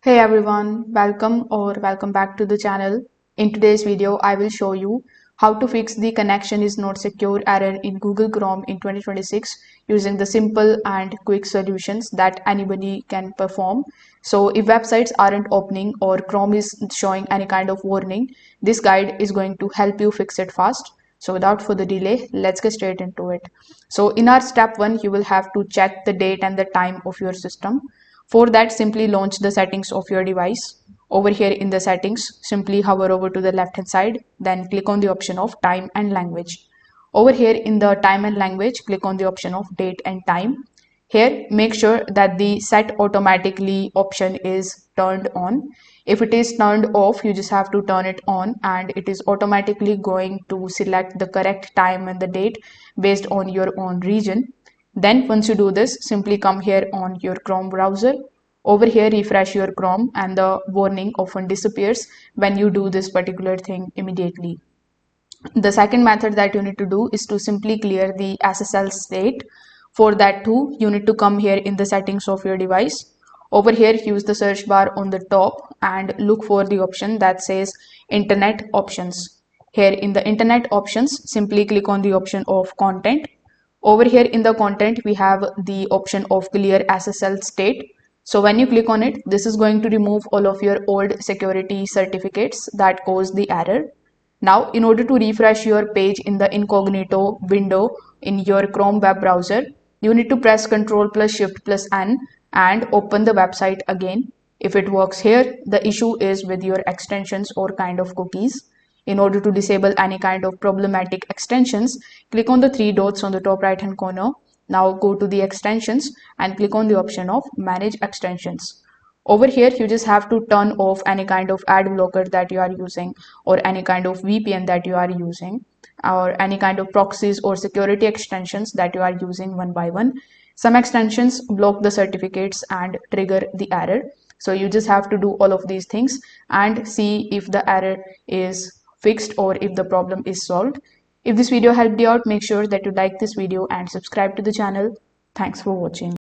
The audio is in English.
Hey everyone, welcome back to the channel. In today's video, I will show you how to fix the connection is not secure error in Google Chrome in 2026 using the simple and quick solutions that anybody can perform. So if websites aren't opening or Chrome is showing any kind of warning, this guide is going to help you fix it fast. So without further delay, let's get straight into it. So in our step 1, you will have to check the date and the time of your system. For that, simply launch the settings of your device. Over here in the settings, simply hover over to the left hand side, then click on the option of time and language. Over here in the time and language, click on the option of date and time. Here, make sure that the set automatically option is turned on. If it is turned off, you just have to turn it on and it is automatically going to select the correct time and the date based on your own region. Then once you do this, simply come here on your Chrome browser. Over here, refresh your Chrome and the warning often disappears when you do this particular thing immediately. The second method that you need to do is to simply clear the SSL state. For that too, you need to come here in the settings of your device. Over here, use the search bar on the top and look for the option that says Internet Options. Here in the Internet Options, simply click on the option of Content. Over here in the content, we have the option of clear SSL state. So when you click on it, this is going to remove all of your old security certificates that cause the error. Now, in order to refresh your page in the incognito window in your Chrome web browser, you need to press Ctrl plus Shift plus N and open the website again. If it works here, the issue is with your extensions or kind of cookies. In order to disable any kind of problematic extensions, click on the three dots on the top right hand corner. Now go to the extensions and click on the option of manage extensions. Over here, you just have to turn off any kind of ad blocker that you are using or any kind of VPN that you are using or any kind of proxies or security extensions that you are using one by one. Some extensions block the certificates and trigger the error. So you just have to do all of these things and see if the error is fixed or if the problem is solved. If this video helped you out, make sure that you like this video and subscribe to the channel. Thanks for watching.